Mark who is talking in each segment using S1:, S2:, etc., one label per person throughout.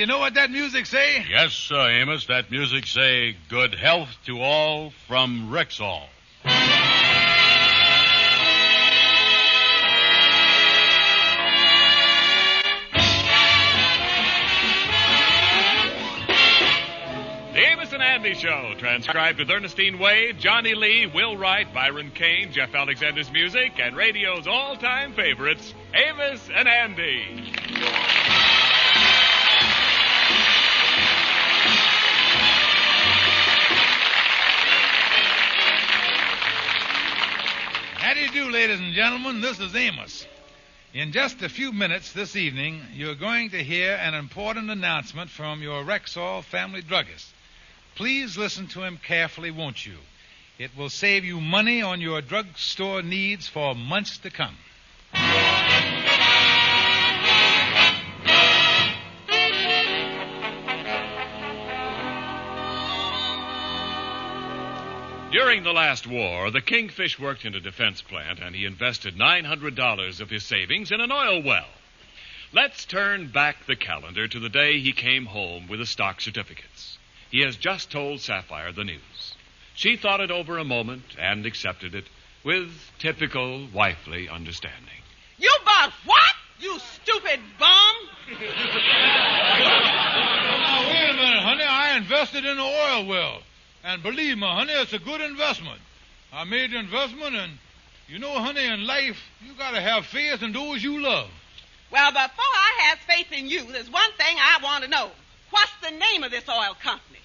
S1: you know what that music say?
S2: Yes, sir, Amos. That music say, good health to all from Rexall.
S3: The Amos and Andy Show, transcribed with Ernestine Wade, Johnny Lee, Will Wright, Byron Kane, Jeff Alexander's music, and radio's all-time favorites, Amos and Andy.
S1: How do you do, ladies and gentlemen? This is Amos. In just a few minutes this evening, you're going to hear an important announcement from your Rexall family druggist. Please listen to him carefully, won't you? It will save you money on your drugstore needs for months to come.
S3: During the last war, the Kingfish worked in a defense plant, and he invested $900 of his savings in an oil well. Let's turn back the calendar to the day he came home with the stock certificates. He has just told Sapphire the news. She thought it over a moment and accepted it with typical wifely understanding.
S4: You bought what, you stupid bum?
S1: Now, wait a minute, honey. I invested in an oil well. And believe me, honey, it's a good investment. I made the investment, and you know, honey, in life, you got to have faith in those you love.
S4: Well, before I have faith in you, there's one thing I want to know. What's the name of this oil company?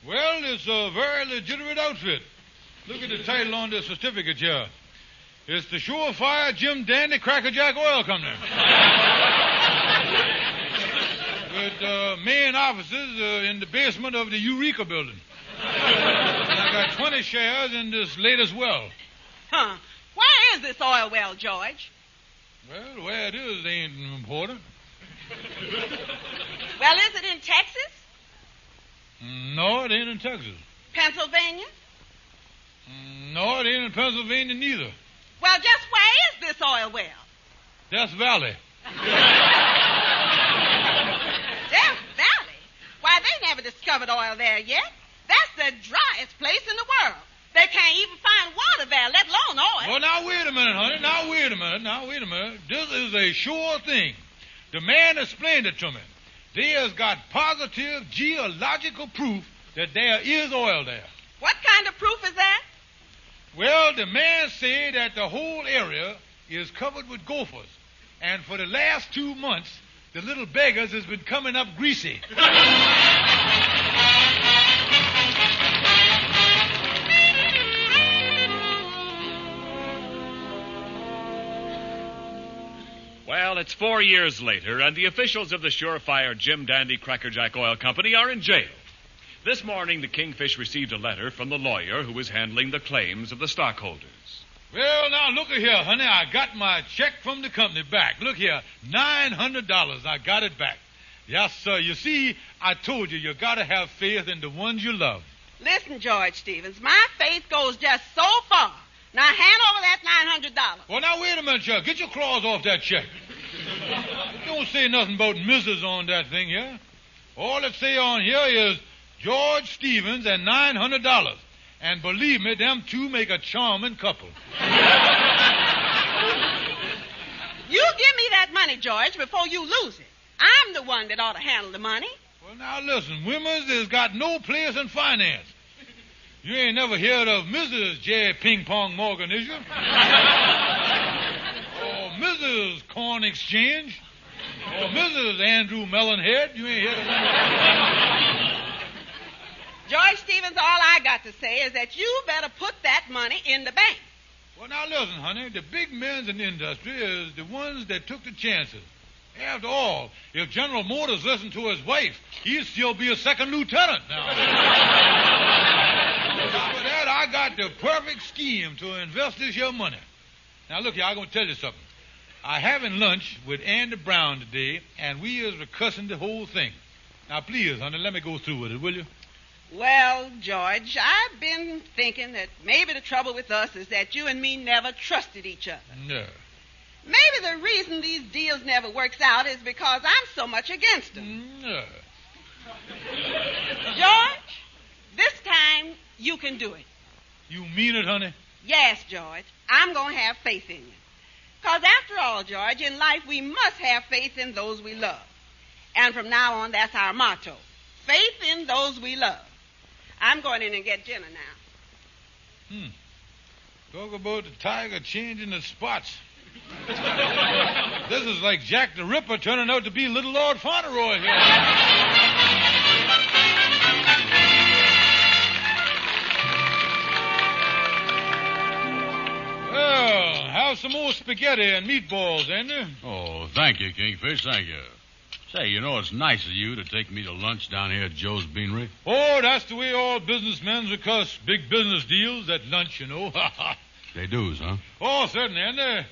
S1: Well, it's a very legitimate outfit. Look at the title on the certificate here. It's the Surefire Jim Dandy Crackerjack Oil Company. With main offices in the basement of the Eureka building. And I got 20 shares in this latest well.
S4: Huh. Where is this oil well, George?
S1: Well, where it is ain't important.
S4: Well, is it in Texas?
S1: No, it ain't in Texas.
S4: Pennsylvania?
S1: No, it ain't in Pennsylvania neither.
S4: Well, just where is this oil well?
S1: Death Valley.
S4: Death Valley? Why, they never discovered oil there yet. That's the driest place in the world. They can't even find water there, let alone oil.
S1: Well, now, wait a minute, honey. Now, wait a minute. This is a sure thing. The man explained it to me. They has got positive geological proof that there is oil there.
S4: What kind of proof is that?
S1: Well, the man said that the whole area is covered with gophers. And for the last 2 months, the little beggars has been coming up greasy.
S3: Well, it's 4 years later, and the officials of the Surefire Jim Dandy Crackerjack Oil Company are in jail. This morning, the Kingfish received a letter from the lawyer who was handling the claims of the stockholders.
S1: Well, now, look here, honey. I got my check from the company back. Look here, $900. I got it back. Yes, sir. You see, I told you, you got to have faith in the ones you love.
S4: Listen, George Stevens, my faith goes just so far. Now, hand over that $900.
S1: Well, now, wait a minute, Chuck. Get your claws off that check. Don't say nothing about Mrs. on that thing here. All it say on here is George Stevens and $900. And believe me, them two make a charming couple.
S4: You give me that money, George, before you lose it. I'm the one that ought to handle the money.
S1: Well, now, listen. Women's has got no place in finance. You ain't never heard of Mrs. J. Ping Pong Morgan, is you? Or Mrs. Corn Exchange? Or Mrs. Andrew Mellonhead? You ain't heard of that?
S4: George Stevens, all I got to say is that you better put that money in the bank.
S1: Well, now, listen, honey. The big men in the industry is the ones that took the chances. After all, if General Motors listened to his wife, he'd still be a second lieutenant now. For that, I got the perfect scheme to invest this your money. Now, look here, I'm going to tell you something. I having lunch with Andy Brown today, and we is recussing the whole thing. Now, please, honey, let me go through with it, will you?
S4: Well, George, I've been thinking that maybe the trouble with us is that you and me never trusted each other.
S1: No.
S4: Maybe the reason these deals never works out is because I'm so much against them.
S1: No.
S4: George, this time you can do it.
S1: You mean it, honey?
S4: Yes, George. I'm going to have faith in you. Because after all, George, in life we must have faith in those we love. And from now on, that's our motto. Faith in those we love. I'm going in and get dinner now.
S1: Talk about the tiger changing the spots. This is like Jack the Ripper turning out to be Little Lord Fauntleroy here. Well, have some more spaghetti and meatballs, Andy.
S2: Oh, thank you, Kingfish, thank you. Say, you know, it's nice of you to take me to lunch down here at Joe's Beanery.
S1: Oh, that's the way all businessmen discuss big business deals at lunch, you know.
S2: They do, huh?
S1: Oh, certainly, Andy.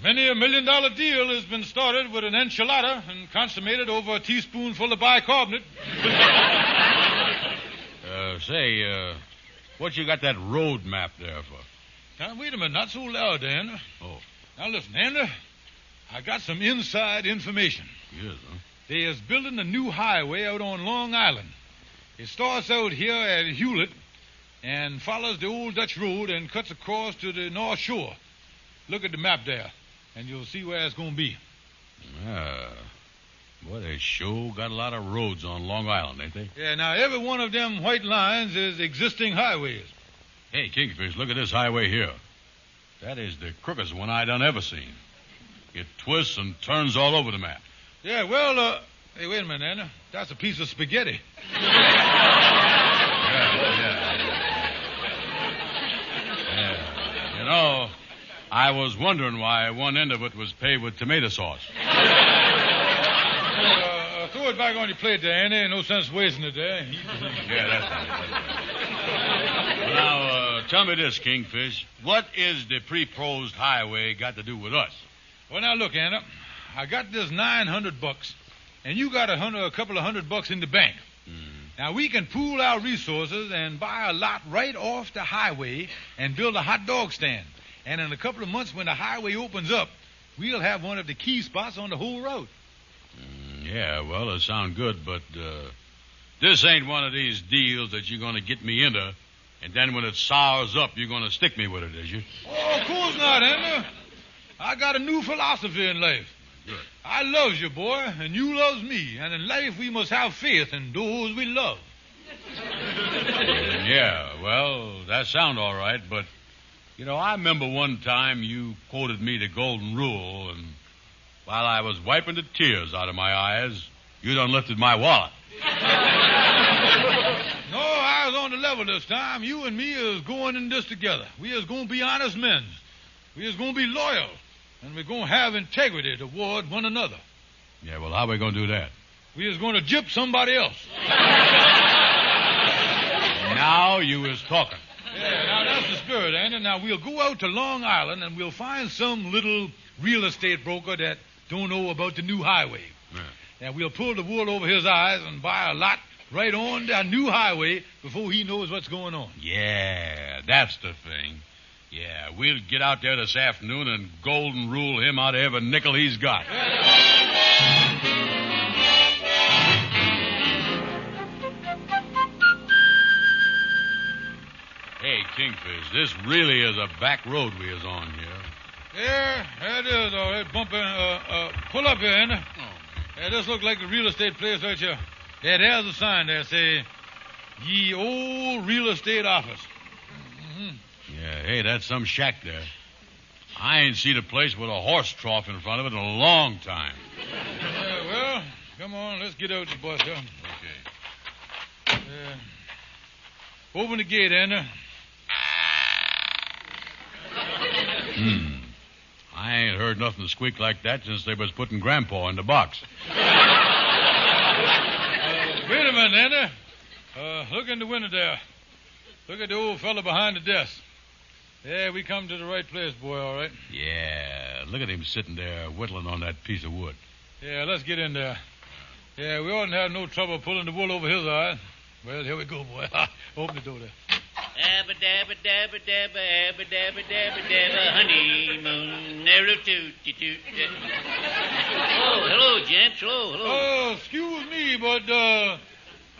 S1: Many a $1 million deal has been started with an enchilada and consummated over a teaspoonful of bicarbonate.
S2: What you got that road map there for?
S1: Now, wait a minute. Not so loud, Andy.
S2: Oh.
S1: Now, listen, Andy. I got some inside information.
S2: Yes, huh?
S1: They is building a new highway out on Long Island. It starts out here at Hewlett and follows the old Dutch road and cuts across to the North Shore. Look at the map there, and you'll see where it's going to be.
S2: Boy, they sure got a lot of roads on Long Island, ain't they?
S1: Yeah, now, every one of them white lines is existing highways.
S2: Hey, Kingfish, look at this highway here. That is the crookedest one I done ever seen. It twists and turns all over the map.
S1: Yeah, well, hey, wait a minute, Anna. That's a piece of spaghetti.
S2: Yeah. You know, I was wondering why one end of it was paved with tomato sauce.
S1: Throw it back on your plate there, Andy. No sense wasting it there.
S2: Yeah, that's right. Now, tell me this, Kingfish. What is the proposed highway got to do with us?
S1: Well, now, look, Anna. I got this $900, and you got a couple of $100 in the bank. Now, we can pool our resources and buy a lot right off the highway and build a hot dog stand. And in a couple of months, when the highway opens up, we'll have one of the key spots on the whole road.
S2: Yeah, well, it sounds good, but this ain't one of these deals that you're going to get me into, and then when it sours up, you're going to stick me with it, is you?
S1: Oh, of course not, Anna. I got a new philosophy in life.
S2: Good.
S1: I loves you, boy, and you loves me. And in life, we must have faith in those we love.
S2: Yeah, well, that sounds all right, but, you know, I remember one time you quoted me the golden rule, and while I was wiping the tears out of my eyes, you done lifted my wallet.
S1: No, I was on the level this time. You and me is going in this together. We is going to be honest men. We is going to be loyal. And we're going to have integrity toward one another.
S2: Yeah, well, how are we going to do that?
S1: We is going to gyp somebody else.
S2: Now you is talking.
S1: Yeah, now that's the spirit, Andy. Now we'll go out to Long Island and we'll find some little real estate broker that don't know about the new highway.
S2: Yeah.
S1: And we'll pull the wool over his eyes and buy a lot right on the new highway before he knows what's going on.
S2: Yeah, that's the thing. Yeah, we'll get out there this afternoon and golden rule him out of every nickel he's got. Hey, Kingfish, this really is a back road we is on here.
S1: Yeah, that is all right. Bumping, pull up here, Andy.
S2: Oh.
S1: Yeah, this looks like a real estate place right here. Yeah, there's a sign there, say, Ye Old Real Estate Office. Mm-hmm.
S2: Yeah, hey, that's some shack there. I ain't seen a place with a horse trough in front of it in a long time.
S1: Yeah, well, come on, let's get out the bus here.
S2: Okay.
S1: Open the gate, Andy.
S2: I ain't heard nothing squeak like that since they was putting Grandpa in the box.
S1: Wait a minute, Andy. Look in the window there. Look at the old fellow behind the desk. Yeah, we come to the right place, boy, all right.
S2: Yeah, look at him sitting there whittling on that piece of wood.
S1: Yeah, let's get in there. Yeah, we oughtn't have no trouble pulling the wool over his eyes. Well, here we go, boy. Open the door there.
S5: Abba dabba dabba dabba abba dabba dabba dabba honeymoon never toot toot. Oh, hello, gents. Hello.
S1: Oh, excuse me, but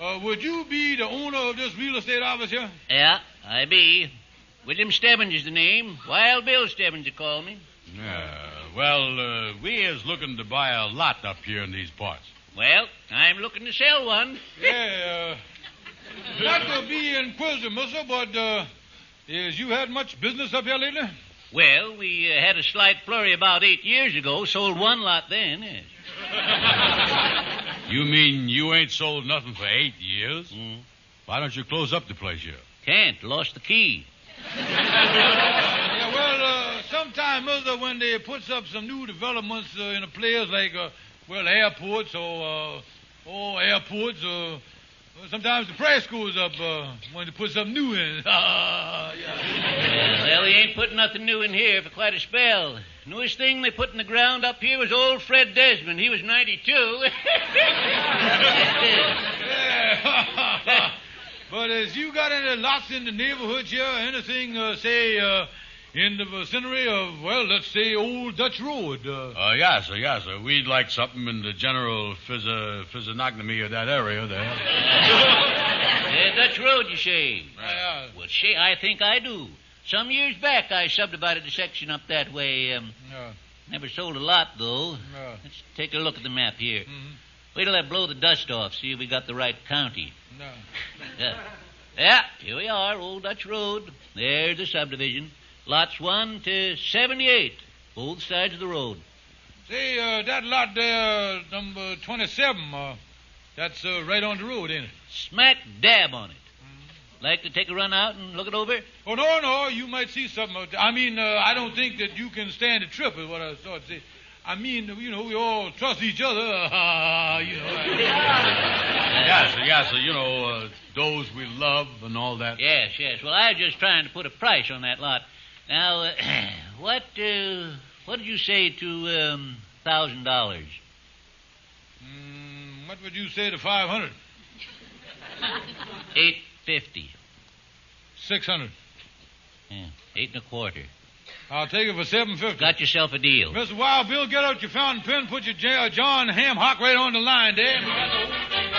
S1: Would you be the owner of this real estate office here?
S5: Yeah, I be. William Stebbins is the name. Wild Bill Stebbins, they call me.
S2: Yeah. Well, we is looking to buy a lot up here in these parts.
S5: Well, I'm looking to sell one.
S1: Yeah, not to be inquisitive, mister, but is you had much business up here lately?
S5: Well, we had a slight flurry about 8 years ago. Sold one lot then, yes.
S2: You mean you ain't sold nothing for 8 years?
S5: Mm.
S2: Why don't you close up the place here?
S5: Can't. Lost the key.
S1: Yeah, well, sometime, mister, when they puts up some new developments in a place like, airports or sometimes the price goes up when they put something new in. Yeah.
S5: Well, he ain't putting nothing new in here for quite a spell. Newest thing they put in the ground up here was old Fred Desmond. He was 92.
S1: Yeah. But has you got any lots in the neighborhood here? Anything, in the vicinity of, let's say, Old Dutch Road?
S2: Yeah, sir. We'd like something in the general physiognomy of that area there.
S5: Dutch Road, you say?
S1: Yeah.
S5: Well, say, I think I do. Some years back, I subdivided the section up that way. Never sold a lot, though.
S1: Yeah.
S5: Let's take a look at the map here.
S1: Mm-hmm.
S5: Wait till I blow the dust off, see if we got the right county.
S1: No.
S5: Yeah, here we are, Old Dutch Road. There's the subdivision. Lots 1 to 78, both sides of the road.
S1: Say, that lot there, number 27, that's right on the road, ain't it?
S5: Smack dab on it. Like to take a run out and look it over?
S1: Oh, no, you might see something. I don't think that you can stand a trip, is what I thought to say. I mean, we all trust each other,
S2: Yeah, sir, those we love and all that.
S5: Yes. Well, I was just trying to put a price on that lot. Now, what did you say to $1,000?
S1: What would you say to 500?
S5: $850.
S1: 600.
S5: Yeah, 8 1/4.
S1: I'll take it for 750.
S5: Got yourself a deal.
S1: Mr. Wild Bill, get out your fountain pen, put your John Ham Hock right on the line there. We got the whole thing.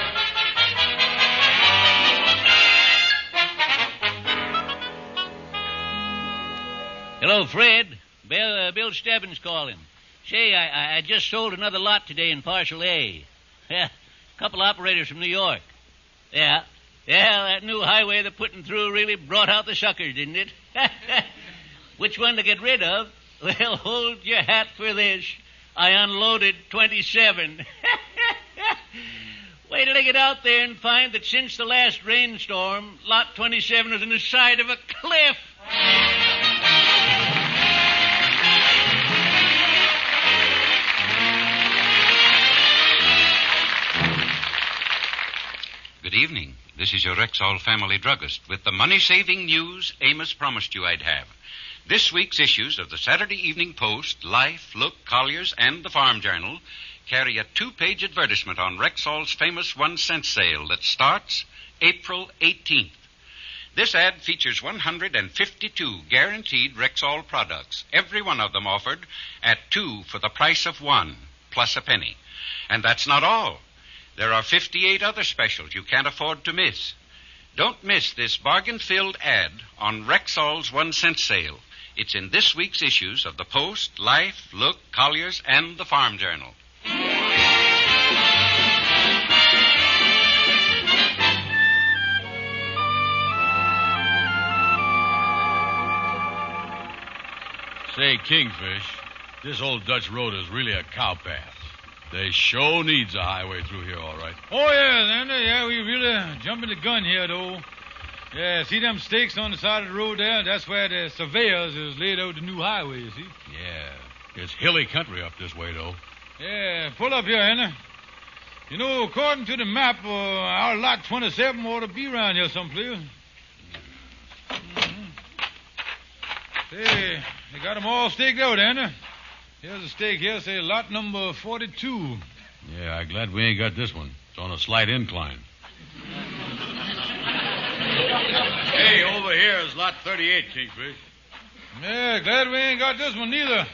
S5: Hello, Fred. Bill Stebbins calling. Say, I just sold another lot today in Parcel A. Yeah, a couple operators from New York. Yeah, that new highway they're putting through really brought out the suckers, didn't it? Which one to get rid of? Well, hold your hat for this. I unloaded 27. Wait till I get out there and find that since the last rainstorm, lot 27 was on the side of a cliff.
S6: Good evening. This is your Rexall family druggist with the money-saving news Amos promised you I'd have. This week's issues of the Saturday Evening Post, Life, Look, Collier's, and the Farm Journal carry a 2-page advertisement on Rexall's famous 1-cent sale that starts April 18th. This ad features 152 guaranteed Rexall products, every one of them offered at 2 for the price of 1, plus a penny. And that's not all. There are 58 other specials you can't afford to miss. Don't miss this bargain-filled ad on Rexall's 1-cent sale. It's in this week's issues of the Post, Life, Look, Collier's, and the Farm Journal.
S2: Say, Kingfish, this old Dutch road is really a cow path. They sure needs a highway through here, all right.
S1: Oh, yeah, Xander. Yeah, we really jumping the gun here, though. Yeah, see them stakes on the side of the road there? That's where the surveyors has laid out the new highway, you see?
S2: Yeah, it's hilly country up this way, though.
S1: Yeah, pull up here, Henry. According to the map, our lot 27 ought to be around here someplace. Mm-hmm. Say, they got them all staked out, Henry. Here's a stake here, say lot number 42.
S2: Yeah, I'm glad we ain't got this one. It's on a slight incline. Hey, over here is lot 38, Kingfish.
S1: Yeah, glad we ain't got this one neither.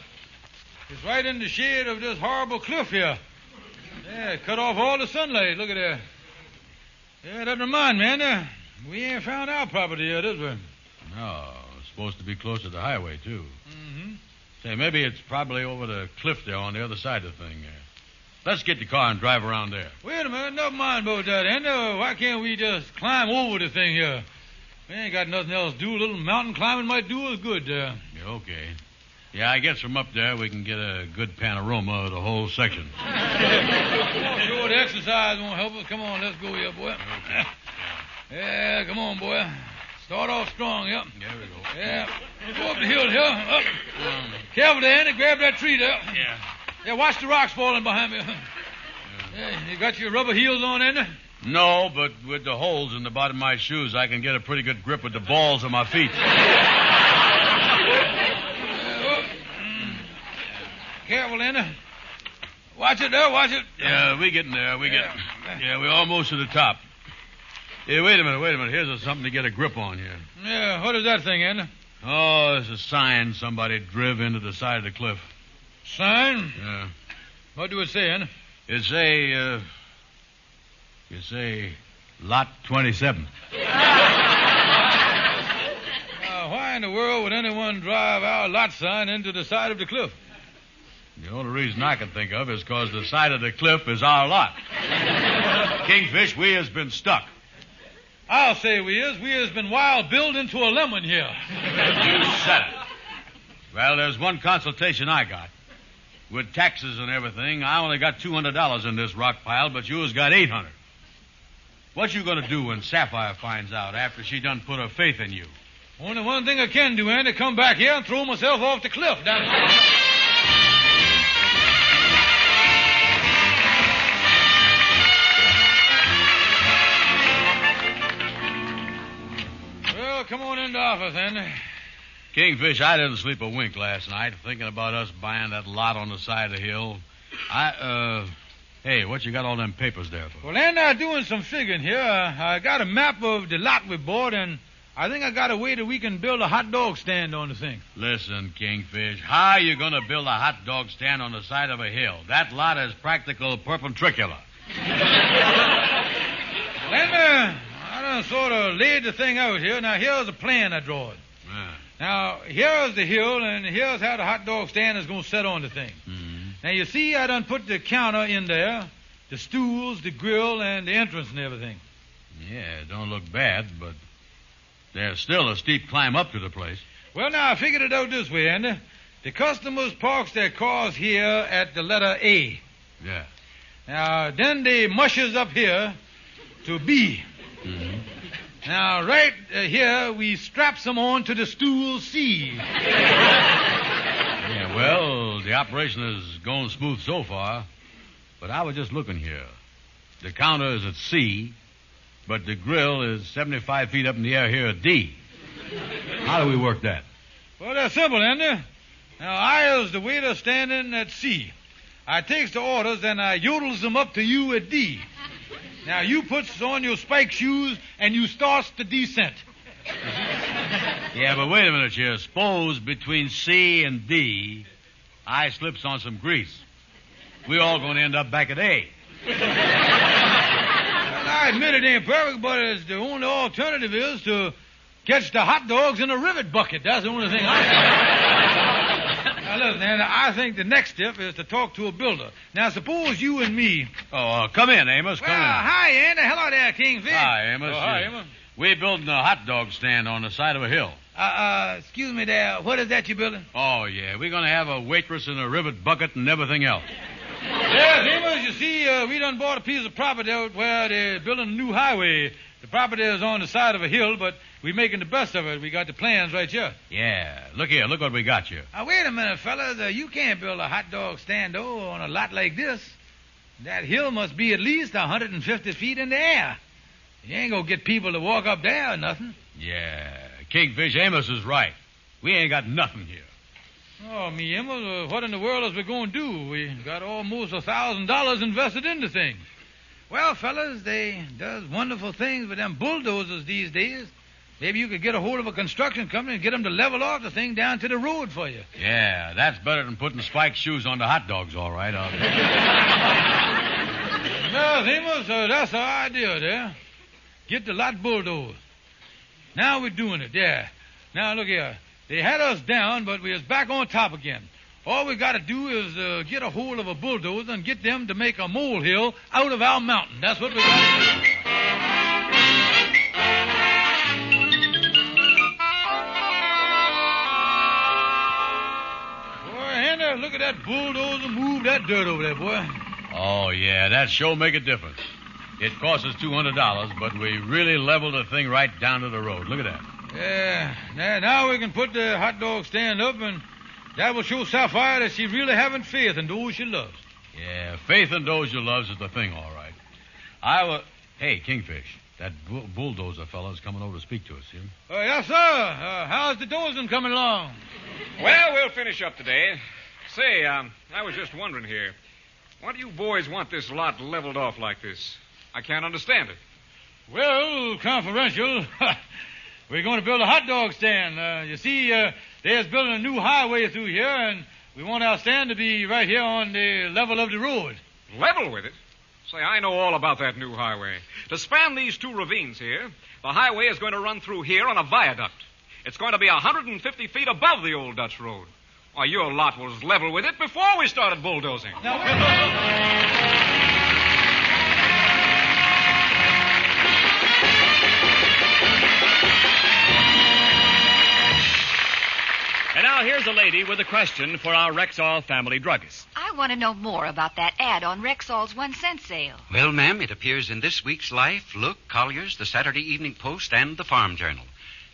S1: It's right in the shade of this horrible cliff here. Yeah, cut off all the sunlight. Look at that. Yeah, that reminds me, Andy. We ain't found our property yet, is we?
S2: No, it's supposed to be close to the highway, too.
S1: Mm-hmm.
S2: Say, maybe it's probably over the cliff there on the other side of the thing. Let's get the car and drive around there.
S1: Wait a minute. Never mind about that, Andy. Why can't we just climb over the thing here? We ain't got nothing else to do. A little mountain climbing might do us good there.
S2: Yeah, okay. Yeah, I guess from up there we can get a good panorama of the whole section.
S1: Sure, the exercise won't help us. Come on, let's go here, boy.
S2: Okay.
S1: Yeah, come on, boy. Start off strong, yep.
S2: There we go.
S1: Yeah. Go up the hill here. Up. Careful there, Andy. Grab that tree there.
S2: Yeah.
S1: Yeah, watch the rocks falling behind me. Yeah, you got your rubber heels on, Andy?
S2: No, but with the holes in the bottom of my shoes, I can get a pretty good grip with the balls of my feet.
S1: Careful, Andy. Watch it there, watch it.
S2: Yeah, we getting there. Yeah, we're almost to the top. Hey, wait a minute. Here's something to get a grip on here.
S1: Yeah, what is that thing, Andy?
S2: Oh, it's a sign somebody driv into the side of the cliff.
S1: Sign?
S2: Yeah.
S1: What do it say, Andy?
S2: It say, Lot 27.
S1: Why in the world would anyone drive our lot sign into the side of the cliff?
S2: The only reason I can think of is because the side of the cliff is our lot. Kingfish, we has been stuck.
S1: I'll say we has been wild billed into a lemon here.
S2: You said it. Well, there's one consultation I got. With taxes and everything, I only got $200 in this rock pile, but you has got $800. What you gonna do when Sapphire finds out after she done put her faith in you?
S1: Only one thing I can do, Andy, come back here and throw myself off the cliff. Well, come on into the office, Andy.
S2: Kingfish, I didn't sleep a wink last night thinking about us buying that lot on the side of the hill. Hey, what you got all them papers there for?
S1: Well, Andy, I'm doing some figuring here. I got a map of the lot we bought, and I think I got a way that we can build a hot dog stand on the thing.
S2: Listen, Kingfish, how you going to build a hot dog stand on the side of a hill? That lot is practical perpendicular.
S1: Andy, I done sort of laid the thing out here. Now, here's a plan I drawed.
S2: Yeah.
S1: Now, here's the hill, and here's how the hot dog stand is going to set on the thing.
S2: Mm-hmm.
S1: Now, you see, I done put the counter in there, the stools, the grill, and the entrance and everything.
S2: Yeah, it don't look bad, but there's still a steep climb up to the place.
S1: Well, now, I figured it out this way, Andy. The customers parks their cars here at the letter A.
S2: Yeah.
S1: Now, then they mushes up here to B.
S2: Mm-hmm.
S1: Now, right here, we straps them on to the stool C.
S2: Yeah, well, the operation is going smooth so far, but I was just looking here. The counter is at C, but the grill is 75 feet up in the air here at D. How do we work that?
S1: Well, that's simple, Andy. Now, I is the waiter standing at C. I takes the orders and I yodels them up to you at D. Now, you puts on your spike shoes and you starts the descent.
S2: Yeah, but wait a minute here. Suppose between C and D, I slips on some grease. We all going to end up back at A.
S1: Well, I admit it ain't perfect, but it's the only alternative is to catch the hot dogs in a rivet bucket. That's the only thing Now, listen, Andy, I think the next step is to talk to a builder. Now, suppose you and me...
S2: Come in, Amos. Come in.
S1: Hi, Andy. Hello there, Kingfish.
S2: Hi, Amos.
S1: Hi, Amos.
S2: We're building a hot dog stand on the side of a hill.
S1: Excuse me there. What is that you're building?
S2: Oh, yeah. We're going to have a waitress and a rivet bucket and everything else.
S1: Yes, Amos, you see, we done bought a piece of property out where they're building a new highway. The property is on the side of a hill, but we're making the best of it. We got the plans right here.
S2: Yeah. Look here. Look what we got here.
S1: Wait a minute, fellas. You can't build a hot dog stand, on a lot like this. That hill must be at least 150 feet in the air. You ain't gonna get people to walk up there or nothing.
S2: Yeah. Kingfish, Amos is right. We ain't got nothing here.
S1: Oh, me, Amos, what in the world is we going to do? We got almost $1,000 invested into things. Well, fellas, they does wonderful things with them bulldozers these days. Maybe you could get a hold of a construction company and get them to level off the thing down to the road for you.
S2: Yeah, that's better than putting spiked shoes on the hot dogs, all right.
S1: Well, Amos, that's our idea there. get the lot bulldozed. Now we're doing it, yeah. Now, look here. They had us down, but we was back on top again. All we got to do is get a hold of a bulldozer and get them to make a molehill out of our mountain. That's what we got to do. Boy, Henry, look at that bulldozer move that dirt over there, boy.
S2: Oh, yeah, that sure make a difference. It cost us $200, but we really leveled the thing right down to the road. Look at that.
S1: Yeah, now we can put the hot dog stand up, and that will show Sapphire that she's really having faith in those she loves.
S2: Yeah, faith in those you loves is the thing, all right. Hey, Kingfish, that bulldozer fellow's coming over to speak to us, see him?
S1: Yes, sir. How's the dozing coming along?
S7: Well, we'll finish up today. Say, I was just wondering here. Why do you boys want this lot leveled off like this? I can't understand it.
S1: Well, confidential. We're going to build a hot dog stand. You see, they're building a new highway through here, and we want our stand to be right here on the level of the road.
S7: Level with it? Say, I know all about that new highway. To span these two ravines here, the highway is going to run through here on a viaduct. It's going to be 150 feet above the old Dutch road. Why, your lot was level with it before we started bulldozing.
S3: And now here's a lady with a question for our Rexall family druggist.
S8: I want to know more about that ad on Rexall's 1-cent sale.
S6: Well, ma'am, it appears in this week's Life, Look, Collier's, the Saturday Evening Post, and the Farm Journal.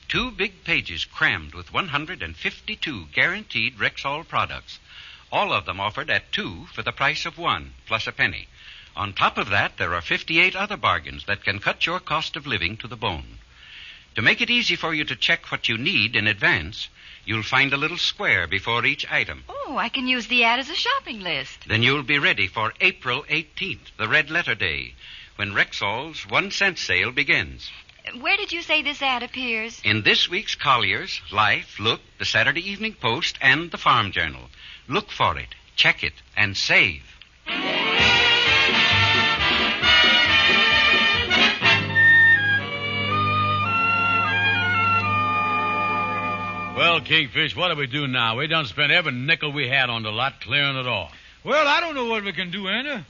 S6: 2 big pages crammed with 152 guaranteed Rexall products. All of them offered at 2 for the price of 1, plus a penny. On top of that, there are 58 other bargains that can cut your cost of living to the bone. To make it easy for you to check what you need in advance, you'll find a little square before each item.
S8: Oh, I can use the ad as a shopping list.
S6: Then you'll be ready for April 18th, the Red Letter Day, when Rexall's 1-cent sale begins.
S8: Where did you say this ad appears?
S6: In this week's Collier's, Life, Look, the Saturday Evening Post, and the Farm Journal. Look for it, check it, and save.
S2: Well, Kingfish, what do we do now? We done spent every nickel we had on the lot clearing it off.
S1: Well, I don't know what we can do, Andy.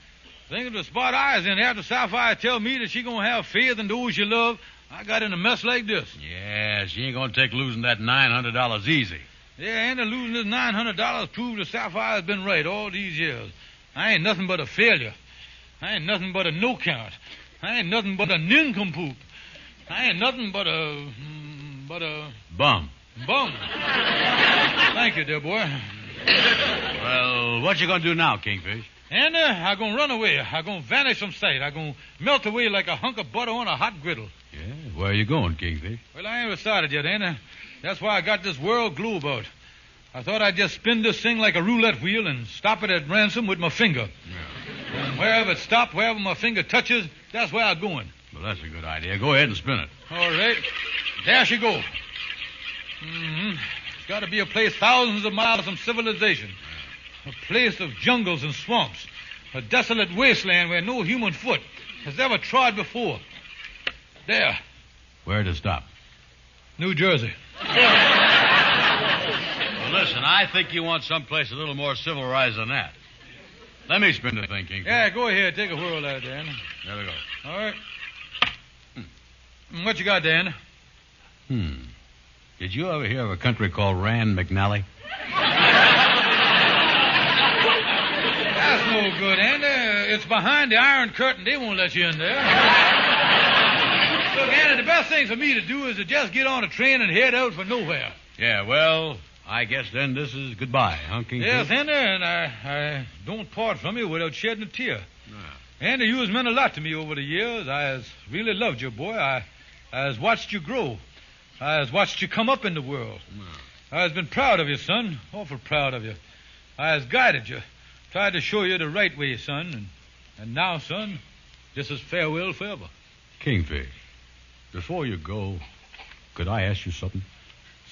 S1: Think of the spot I was in after Sapphire tell me that she gonna have faith in those she love. I got in a mess like this.
S2: Yeah, she ain't gonna take losing that $900 easy.
S1: Yeah, Andy, losing this $900 proved that Sapphire has been right all these years. I ain't nothing but a failure. I ain't nothing but a no-count. I ain't nothing but a nincompoop. I ain't nothing but a
S2: Bum.
S1: bum. Thank you, dear boy.
S2: Well, what you gonna do now, Kingfish?
S1: Andy, I'm gonna run away. I'm gonna vanish from sight. I'm gonna melt away like a hunk of butter on a hot griddle.
S2: Yeah, where you going, Kingfish?
S1: Well, I ain't decided yet, Andy. That's why I got this world globe out. I thought I'd just spin this thing like a roulette wheel and stop it at random with my finger. Yeah. And wherever it stops, wherever my finger touches, that's where I'm going.
S2: Well, that's a good idea. Go ahead and spin it.
S1: All right. There she goes. It's got to be a place thousands of miles from civilization. A place of jungles and swamps. A desolate wasteland where no human foot has ever trod before. There.
S2: Where'd it stop?
S1: New Jersey.
S2: Well, listen, I think you want someplace a little more civilized than that. Let me spin the thing, Kingfish.
S1: Yeah, go ahead. Take a whirl at it, Dan.
S2: There we go.
S1: All right. What you got, Dan?
S2: Did you ever hear of a country called Rand McNally?
S1: That's no good, Andy. It's behind the Iron Curtain. They won't let you in there. Look, Andy, the best thing for me to do is to just get on a train and head out for nowhere.
S2: Yeah, well, I guess then this is goodbye, huh, Kingfish?
S1: Yes, Andy, and I don't part from you without shedding a tear. Andy, you has meant a lot to me over the years. I has really loved you, boy. I has watched you grow. I has watched you come up in the world. I has been proud of you, son. Awful proud of you. I has guided you. Tried to show you the right way, son. And now, son, this is farewell forever.
S2: Kingfish, before you go, could I ask you something?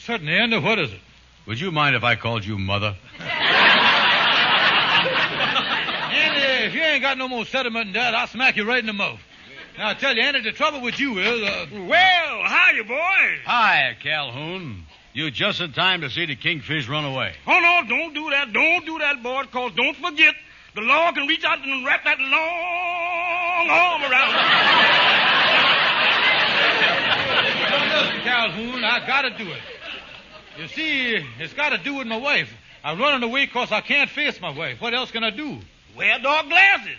S1: Certainly, Andy. What is it?
S2: Would you mind if I called you Mother?
S1: Andy, if you ain't got no more sentiment than that, I'll smack you right in the mouth. Now, I tell you, Andy, the trouble with you is...
S9: Well, hiya, boy.
S2: Hi, Calhoun. You just in time to see the kingfish run away.
S9: Oh, no, don't do that. Don't do that, boy, because don't forget, the law can reach out and wrap that long arm around
S1: Listen, Calhoun, I got to do it. You see, it's got to do with my wife. I'm running away because I can't face my wife. What else can I do?
S9: Wear dark glasses.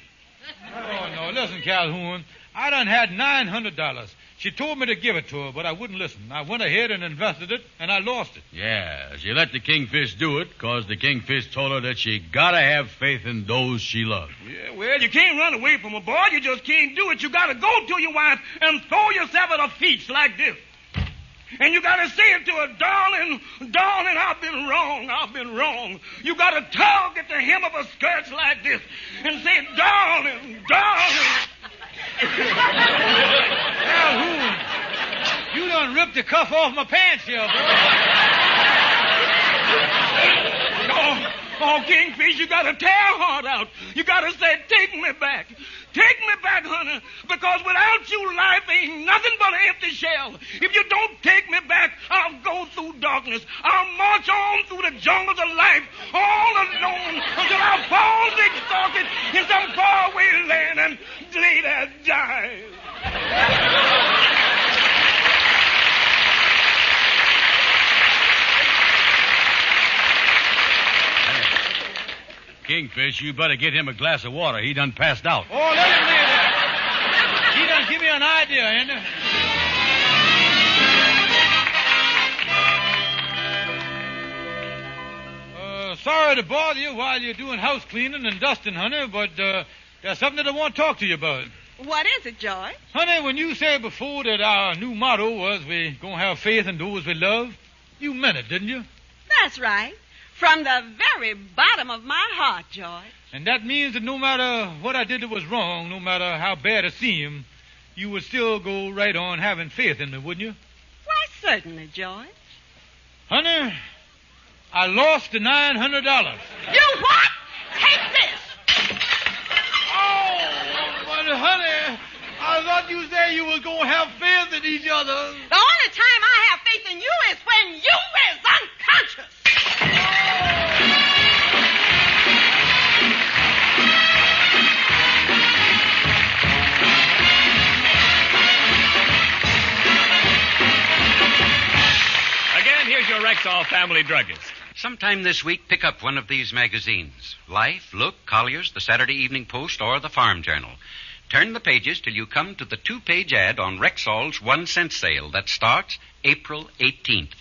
S1: Oh, no, listen, Calhoun. I done had $900. She told me to give it to her, but I wouldn't listen. I went ahead and invested it, and I lost it.
S2: Yeah, she let the kingfish do it because the kingfish told her that she gotta have faith in those she loved.
S9: Yeah, well, you can't run away from a boy. You just can't do it. You gotta go to your wife and throw yourself at her feet like this. And you gotta say it to her, darling, darling, I've been wrong, I've been wrong. You gotta tug at the hem of her skirts like this and say, darling, darling.
S1: Calhoun, you done ripped the cuff off my pants here, boy.
S9: Oh, Kingfish, you gotta tear her heart out. You gotta say, take me back. Take me back, honey, because without you, life ain't nothing but an empty shell. If you don't take me back, I'll go through darkness. I'll march on through the jungles of life, all alone, until I fall exhausted in some faraway land and lay there die.
S2: Kingfish, you better get him a glass of water. He done passed out.
S1: Oh, let him lay there. He done give me an idea, Andy. Sorry to bother you while you're doing house cleaning and dusting, honey, but there's something that I want to talk to you about.
S4: What is it, George?
S1: Honey, when you said before that our new motto was we gonna have faith in those we love, you meant it, didn't you?
S4: That's right. From the very bottom of my heart, George.
S1: And that means that no matter what I did that was wrong, no matter how bad it seemed, you would still go right on having faith in me, wouldn't you?
S4: Why, certainly, George.
S1: Honey, I lost the $900.
S4: You what? Take this!
S1: Oh, but honey, I thought you said you were going to have faith in each other.
S4: The only time I have faith in you is when you is unconscious.
S3: Again, here's your Rexall family druggist.
S6: Sometime this week, pick up one of these magazines. Life, Look, Collier's, the Saturday Evening Post, or the Farm Journal. Turn the pages till you come to the 2-page ad on Rexall's 1-cent sale that starts April 18th.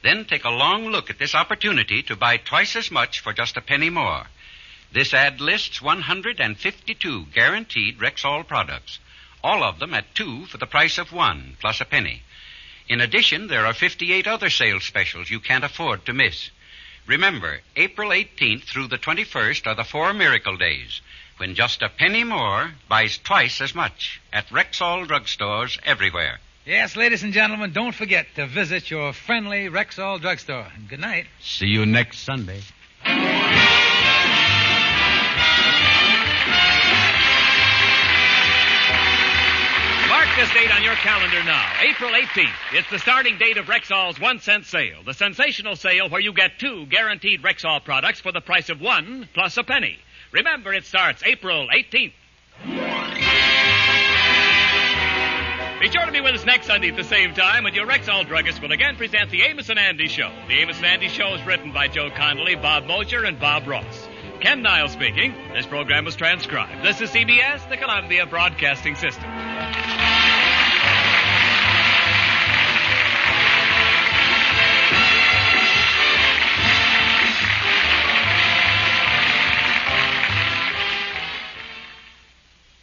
S6: Then take a long look at this opportunity to buy twice as much for just a penny more. This ad lists 152 guaranteed Rexall products, all of them at 2 for the price of 1 plus a penny. In addition, there are 58 other sales specials you can't afford to miss. Remember, April 18th through the 21st are the 4 miracle days, when just a penny more buys twice as much at Rexall drugstores everywhere.
S1: Yes, ladies and gentlemen, don't forget to visit your friendly Rexall drugstore. Good night.
S2: See you next Sunday.
S3: Mark this date on your calendar now, April 18th. It's the starting date of Rexall's 1-cent sale, the sensational sale where you get 2 guaranteed Rexall products for the price of 1 plus a penny. Remember, it starts April 18th. Be sure to be with us next Sunday at the same time when your Rexall druggist will again present the Amos and Andy Show. The Amos and Andy Show is written by Joe Connolly, Bob Mosher, and Bob Ross. Ken Niles speaking. This program was transcribed. This is CBS, the Columbia Broadcasting System.